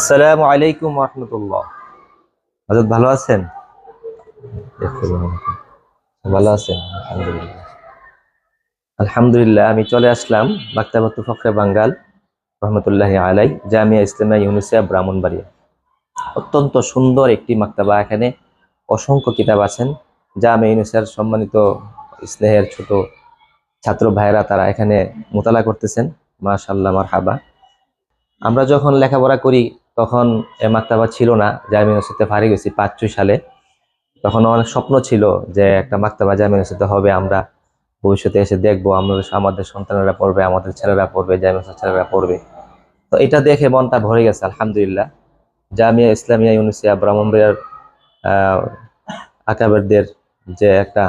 আসসালামু আলাইকুম রহমতুল্লাহ। হযরত ভালো আছেন? ভালো আছেন? আলহামদুলিল্লাহ। আলহামদুলিল্লাহ, আমি চলে আসলাম মাকতাবাতুল ফখরে বাঙ্গাল রহমতুল্লাহি আলাই, জামিয়া ইসলামিয়া ইউনুসিয়া, ব্রাহ্মণবাড়িয়া। অত্যন্ত সুন্দর একটি মাকতাবা। এখানে অসংখ্য কিতাব আছেন। জামিয়া ইউনুসিয়ার সম্মানিত স্নেহের ছোট ছাত্র ভাইরা তারা এখানে মোতালা করতেছেন। মাশাআল্লাহ, মারহাবা। আমরা যখন লেখাপড়া করি তখন এ মাকতাবা ছিল না। জামিয়া ইউনুসিয়াতে ফারিগ হয়েছি 5-6 সালে। তখন অনেক স্বপ্ন ছিল যে একটা মাকতাবা জামিয়া ইউনুসিয়াতে হবে, আমরা ভবিষ্যতে এসে দেখবো, আমাদের সন্তানেরা পড়বে, আমাদের ছেলেরা পড়বে, জামিয়া ইউনুসিয়ার ছেলেরা পড়বে। তো এটা দেখে মনটা ভরে গেছে আলহামদুলিল্লাহ। জামিয়া ইসলামিয়া ইউনুসিয়া ব্রাহ্মণবাড়িয়ার আকাবেরদের যে একটা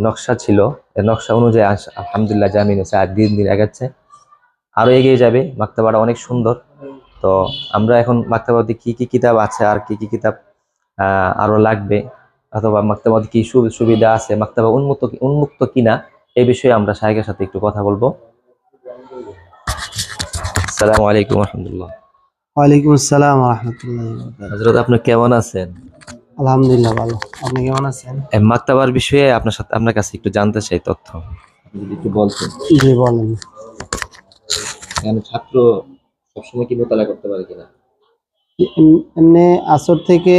নকশা ছিল, এই নকশা অনুযায়ী আলহামদুলিল্লাহ জামিয়া ইউনুসিয়া আর দিন দিন এগাচ্ছে, আরো এগিয়ে যাবে। মাকতাবাটা অনেক সুন্দর। তো আমরা এখন মাকতাবাতে কি কি কিতাব আছে আর কি কি কিতাব আরো লাগবে, অথবা মাকতাবাতে কি সুবিধা আছে, মাকতাবা উন্মুক্ত কিনা, এই বিষয়ে আমরা শাহেখের সাথে একটু কথা বলবো। আসসালামু আলাইকুম রহমতুল্লাহ। ওয়ালাইকুম আসসালাম রাহমাতুল্লাহি ওয়া বারাকাতুহু। হযরত, আপনি কেমন আছেন? আলহামদুলিল্লাহ ভালো। আপনি কেমন আছেন? এই মাকতাবার বিষয়ে আপনার কাছে একটু জানতে চাই তথ্য, আপনি যদি একটু বলতেন। জি বলেন। এখানে ছাত্র সবসময় কি মোতালা করতে পারে কিনা? এমনি আসর থেকে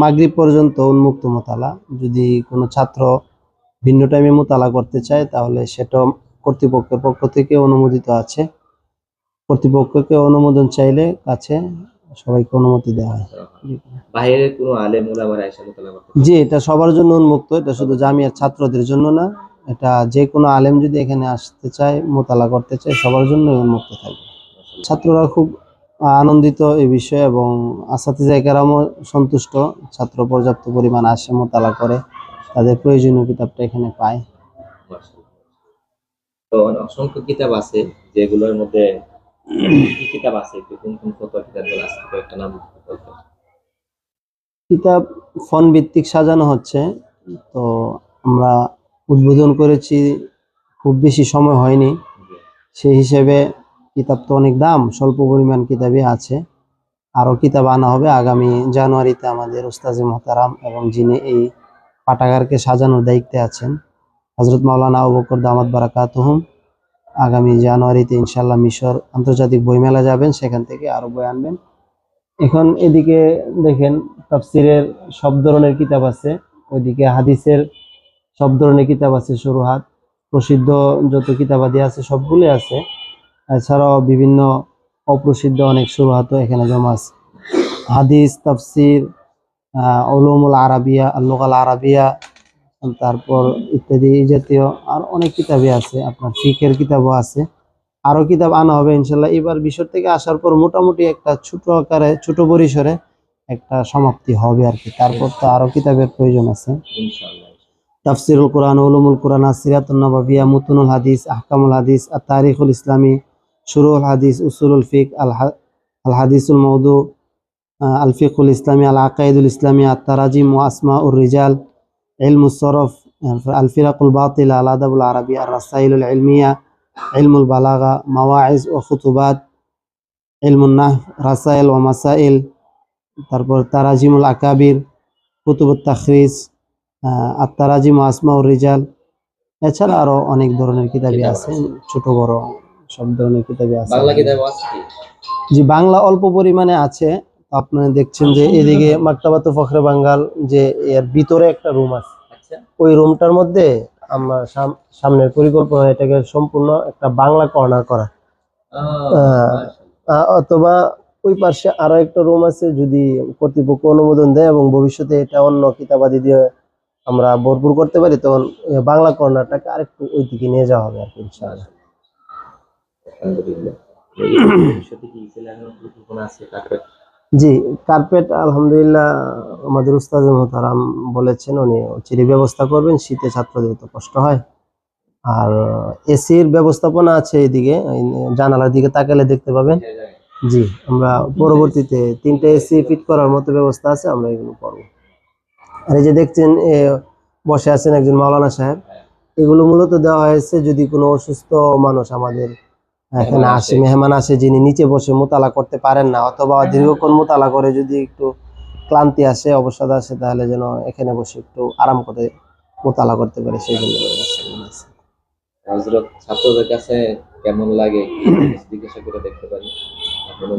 মাগরিব পর্যন্ত উন্মুক্ত মোতালা। যদি কোনো ছাত্র ভিন্ন টাইমে মোতালা করতে চায় তাহলে সেটা কর্তৃপক্ষের পক্ষ থেকে অনুমোদিত আছে। কর্তৃপক্ষকে অনুমোদন চাইলে কাছে সবাইকে অনুমতি দেওয়া হয়। বাইরের কোনো আলেম ওলামারা এসে মোতালা করতে পারে? জি, এটা সবার জন্য উন্মুক্ত। এটা শুধু জামিয়ার ছাত্রদের জন্য না, এটা যে কোনো আলেম যদি এখানে আসতে চায়, মোতালা করতে চায়, সবার জন্যই উন্মুক্ত থাকবে। ছাত্ররা খুব আনন্দিত এই বিষয়ে এবং আসাতিজা কেরামও সন্তুষ্ট। ছাত্র পর্যাপ্ত পরিমাণ আসে, মোতালা করে, তাদের প্রয়োজনীয় কিতাবটা এখানে পায়। তো অসংখ্য কিতাব আছে, যেগুলোর মধ্যে কি কিতাব আছে, একটু কোন কোন কিতাবগুলো আছে কয়েকটা নাম বলতে। কিতাব ফোন ভিত্তিক সাজানো হচ্ছে। তো আমরা উদ্বোধন করেছি, খুব বেশি সময় হয়নি। সেই হিসেবে কিতাব তো অনেক দাম, স্বল্প পরিমাণ কিতাবই আছে। আরও কিতাব আনা হবে আগামী জানুয়ারিতে। আমাদের উস্তাজে মোহতারাম এবং যিনি এই পাঠাগারকে সাজানোর দায়িত্বে আছেন, হযরত মাওলানা আবু বকর দামাত বারাকাতুহুম, আগামী জানুয়ারিতে ইনশাল্লাহ মিশর আন্তর্জাতিক বইমেলা যাবেন, সেখান থেকে আরো বই আনবেন। এখন এদিকে দেখেন, তাফসিরের সব ধরনের কিতাব আছে, ওইদিকে হাদিসের সব ধরনের কিতাব আছে, শুরুহাত প্রসিদ্ধ যত কিতাবাদি আছে সবগুলো আছে। এছাড়াও বিভিন্ন অপ্রসিদ্ধ অনেক শুরুহাতও এখানে জমা আছে। হাদিস, তাফসির, উলুমুল আরাবিয়া, আল-লুগাল আরাবিয়া, তারপর ইত্যাদি এই জাতীয় আর অনেক কিতাবই আছে। আপনার ফিকের কিতাবও আছে। আরো কিতাব আনা হবে ইনশাল্লাহ। এবার মিশর থেকে আসার পর মোটামুটি একটা ছোট আকারে, ছোট পরিসরে একটা সমাপ্তি হবে আর কি। তারপর তো আরো কিতাবের প্রয়োজন আছে। তাফসিরুল কোরআন, উলুমুল কোরআন, সিরাতুন নবাবিয়া, মুতুনুল হাদিস, আহকামুল হাদিস, আত-তারিখুল ইসলামী, শুরুল হাদিস, উসুলুল ফিক, আল হাদিসুল মওদু, আল ফিকুল ইসলামী, আল আকাইদুল ইসলামী, আত-তারাজিম ওয়া আসমাউর রিজাল, ইলমুস সরফ, আল ফিরাকুল বাতিল, আল আদাবুল আরবি, আর রাসাইলুল ইলমিয়া, ইলমুল বালাগা, মাওয়াইজ ও খুতুবাত, ইলমুন নাহব, রাসাইল ওয়া মাসাইল, তারপর তারাজিমুল আকাবির, কুতুবুত তাখরিজ, আত-তারাজিম ওয়া আসমাউর রিজাল। এছাড়া আরো অনেক ধরনের কিতাবই আছে, ছোট বড় সব ধরনের কিতাবই আছে। বাংলা কিতাব আছে কি? জি, বাংলা অল্প পরিমাণে আছে। আপনারা দেখছেন যে এদিকে মাকতাবাতুল ফখরে বাঙ্গাল, যে এর ভিতরে একটা রুম আছে, ওই রুমটার মধ্যে আমরা সামনের পরিকল্পনা এটাকে সম্পূর্ণ একটা বাংলা কর্নার করা। অথবা ওই পাশে আরো একটা রুম আছে, যদি কর্তৃপক্ষ অনুমোদন দেয় এবং ভবিষ্যতে এটা অন্য কিতাবাদি দিয়ে আমরা ভরপুর করতে পারি, তখন বাংলা কর্নারটাকে আরেকটু ওই দিকে নিয়ে যাওয়া হবে আর কি ইনশাআল্লাহ। জি, কার্পেট আলহামদুলিল্লাহ আমাদের উস্তাদ মোহতারাম বলেছেন, উনি চিরি ব্যবস্থা করবেন, শীতে ছাত্রদের তো কষ্ট হয়। আর এসির ব্যবস্থাপনা আছে এইদিকে, জানালার দিকে তাকালে দেখতে পাবেন। জি, আমরা পরবর্তীতে 3টা এসি ফিট করার মতো ব্যবস্থা আছে, আমরা এগুলো করবো। আর এই যে দেখছেন বসে আছেন একজন মাওলানা সাহেব, এগুলো মূলত দেওয়া হয়েছে যদি কোনো অসুস্থ মানুষ আমাদের এখানে আসে মেহমান আসে যিনি নিচে বসে মোতালা করতে পারেন না, অথবা দীর্ঘক্ষণ মোতালা করে যদি একটু ক্লান্তি আসে, অবসাদ আসে, তাহলে যেন এখানে বসে একটু আরাম করে মোতালা করতে পারে, সেই জন্য ব্যবস্থা করা আছে। হযরত ছাত্রদের কাছে কেমন লাগে জিজ্ঞাসা করে দেখতে পারি?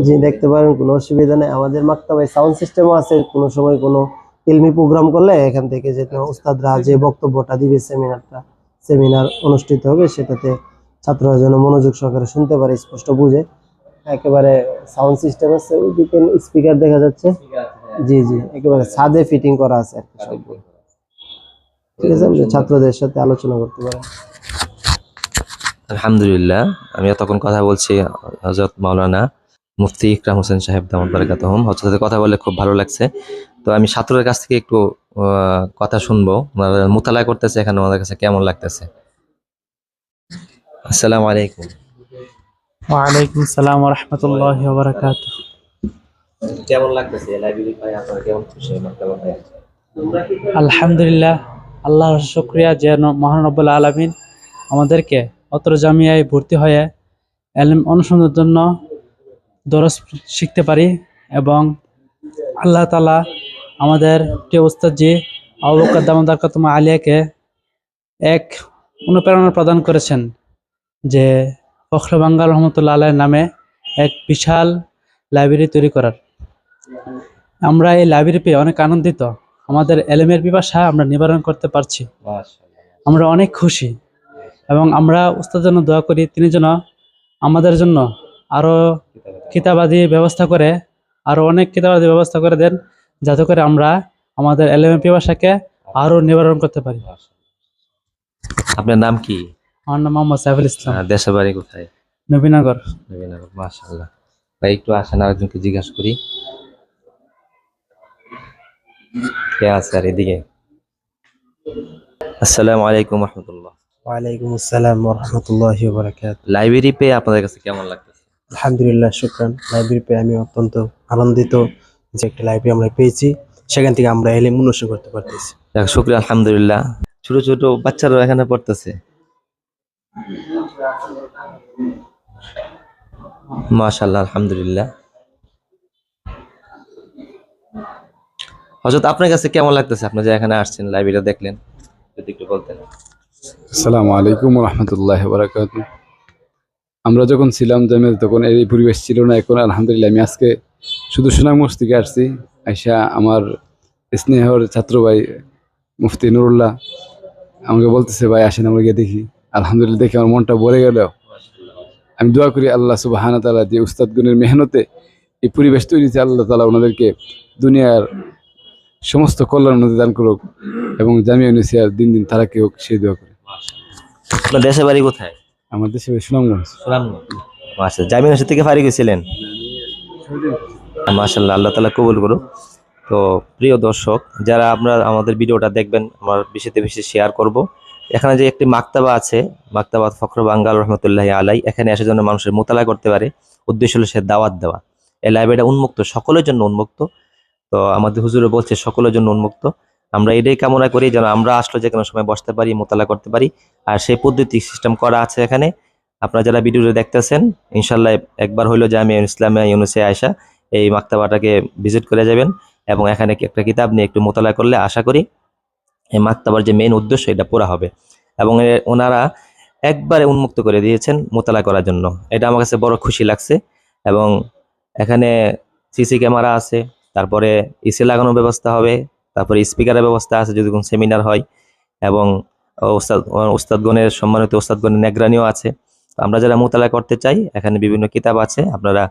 জি, দেখতে পারেন, কোনো অসুবিধা নেই। আমাদের মাক্তাবায় সাউন্ড সিস্টেমও আছে, কোনো সময় কোনো ইলমি প্রোগ্রাম করলে এখান থেকে যে উস্তাদরা যে বক্তব্যটা দিবে, সেমিনার অনুষ্ঠিত হবে, সেটাতে ছাত্ররা যেন মনোযোগ সহকারে শুনতে পারে, স্পষ্ট বুঝে। একেবারে সাউন্ড সিস্টেম আছে, ওইদিকে স্পিকার দেখা যাচ্ছে। জি জি, একেবারে ছাদে ফিটিং করা আছে আর কি সবগুলো। ঠিক আছে, আপনি ছাত্রদের সাথে আলোচনা করতে পারেন। আলহামদুলিল্লাহ, আমি তখন কথা বলছি হযরত মাওলানা মুফতি ইকরাম হোসেন সাহেব দামাত বারাকাতুহুম, হযরতের সাথে কথা বলে খুব ভালো লাগছে। তো আমি ছাত্রদের কাছ থেকে একটু কথা শুনবো, ওনারা মুতালা করতেছে এখানে, ওনাদের কাছে কেমন লাগতেছে। আসসালামু আলাইকুম। ওয়ালাইকুম আসসালাম ওয়া রাহমাতুল্লাহি ওয়া বারাকাতুহু। কেমন লাগতেছে লাইব্রেরি পাই? আপনারা কেমন খুশি মাক্তাবা পাই? আলহামদুলিল্লাহ, আল্লাহর শুকরিয়া যে মহান রব্বুল আলামিন আমাদেরকে অত্র জামিয়ায় ভর্তি হয়ে ইলম অনুসন্ধানের জন্য দরস শিখতে পারি, এবং আল্লাহ তাআলা আমাদের প্রিয় উস্তাদ জি আবু বকর দামাত বারাকাতুহু আলিয়াকে এক অনুপ্রেরণা প্রদান করেছেন যে ফখরে বাঙ্গাল রহমতুল্লাহ আলাইহির নামে এক বিশাল লাইব্রেরি তৈরি করার। আমরা এই লাইব্রেরি পেয়ে অনেক আনন্দিত। আমাদের এলেমের পিপাসা আমরা নিবারণ করতে পারছি, আমরা অনেক খুশি, এবং আমরা উস্তাদের জন্য দোয়া করি তিনি যেন আমাদের জন্য আরো কিতাবাদি ব্যবস্থা করে, আরো অনেক কিতাবাদি ব্যবস্থা করে দেন, যাতে করে আমরা আমাদের এলেমের পিপাসাকে আরো নিবারণ করতে পারি। আপনার নাম কি? আমার নাম মোহাম্মদ সাইফুল ইসলাম, দেশের বাড়ি কোথায়? নবীনগর। নবীনগর, মাশাআল্লাহ। ভাই একটু আসেন, আরেকজনকে জিজ্ঞাসা করি কে আছে আর এদিকে। আসসালামু আলাইকুম ওয়া রাহমাতুল্লাহ। ওয়ালাইকুম আসসালাম ওয়া রাহমাতুল্লাহি ওয়া বারাকাতুহু। লাইব্রেরি পেয়ে আপনাদের কাছে কেমন লাগতেছে? আলহামদুলিল্লাহ, শুকরান। লাইব্রেরি পেয়ে আমি অত্যন্ত আনন্দিত যে একটা লাইব্রেরি আমরা পেয়েছি, সেখান থেকে আমরা ইলম অনুসরণ করতে পারতেছি। যাক, শুকরিয়া, আলহামদুলিল্লাহ। ছোট ছোট বাচ্চারাও এখানে পড়তেছে, মাশাআল্লাহ, আলহামদুলিল্লাহ। হযরত আপনার কাছে কেমন লাগতেছে, আপনি যে এখানে আসছেন লাইব্রেরিটা দেখলেন, যদি একটু বলতেন। আসসালামু আলাইকুম রহমতুল্লাহ বারাকাতু। আমরা যখন ছিলাম জামিয়াতে তখন এই পরিবেশ ছিল না, এখন আলহামদুলিল্লাহ। আমি আজকে শুধু সুনামগঞ্জ থেকে আসছি, আইসা আমার স্নেহর ছাত্র ভাই মুফতি নুরুল্লাহ আমাকে বলতেছে, ভাই আসেন আমরা গিয়ে দেখি। আলহামদুলিল্লাহ, দেখে আমার মনটা ভরে গেল। আমি দোয়া করি আল্লাহ সুবহানাহু ওয়া তাআলা যে উস্তাদগণের মেহনতে এই পরিবেশ তৈরিতে আল্লাহ তাআলা ওনাদেরকে দুনিয়ার সমস্ত কল্যাণ উন্নতি দান করুক, এবং জামিয়া ইউনিসিয়ার দিন দিন তারাকে হোক, সেই দোয়া করি। আপনার দেশের বাড়ি কোথায়? আমার দেশে সুনামগঞ্জ। সুনামগঞ্জ, মাশাআল্লাহ। জামিয়া ইউনিভার্সিটি থেকে ফারিগ হয়েছিলেন? মাশাআল্লাহ, আল্লাহ তাআলা কবুল করুক। তো প্রিয় দর্শক, যারা আপনারা আমাদের ভিডিওটা দেখবেন, আমরা বেশিতে বেশি শেয়ার করব। এখানে যে একটি মাক্তাবা আছে, মাক্তাবা ফখরে বাঙ্গাল রহমতুল্লাহি আলাই, এখানে আসার জন্য মানুষের মোতালা করতে পারে। উদ্দেশ্য হলো সে দাওয়াত দেওয়া। এই লাইব্রেরিটা উন্মুক্ত, সকলের জন্য উন্মুক্ত। তো আমাদের হুজুরে বলছে সকলের জন্য উন্মুক্ত। আমরা এটাই কামনা করি যেন আমরা আসলে যে কোনো সময় বসতে পারি, মোতালা করতে পারি। আর সেই পদ্ধতি সিস্টেম করা আছে এখানে। আপনারা যারা ভিডিওটা দেখতেছেন, ইনশাল্লাহ একবার হইলো জামিয়া ইসলামিয়া ইউনুসে আয়সা এই মাক্তাবাটাকে ভিজিট করে যাবেন, এবং এখানে একটা কিতাব নিয়ে একটু মোতালা করলে আশা করি এই মাক্তাবার যে মেইন উদ্দেশ্য এটা পুরা হবে। এবং ওনারা একবারে উন্মুক্ত করে দিয়েছেন মোতালা করার জন্য, এটা আমার কাছে বড় খুশি লাগছে। এবং এখানে সিসি ক্যামেরা আছে, তারপরে এসি লাগানোর ব্যবস্থা হবে, তারপরে স্পিকারের ব্যবস্থা আছে যদি কোনো সেমিনার হয়, এবং ওস্তাদগণের সম্মানিত ওস্তাদগণের নেগরানিও আছে। আমরা যারা মোতালা করতে চাই, এখানে বিভিন্ন কিতাব আছে, আপনারা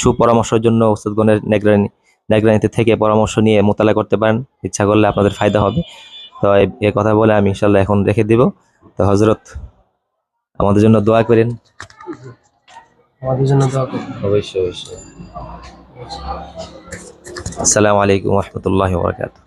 সুপরামর্শের জন্য ওস্তাদগণের নেগরানিতে থেকে পরামর্শ নিয়ে মোতালা করতে পারেন, ইচ্ছা করলে আপনাদের ফায়দা হবে। তো এই কথা বলে আমি ইনশাল্লাহ এখন রেখে দিব। তো হযরত আমাদের জন্য দোয়া করেন। আমাদের জন্য দোয়া করুন। অবশ্যই অবশ্যই। আসসালামু আলাইকুম ওয়া রাহমাতুল্লাহি ওয়া বারাকাতুহু।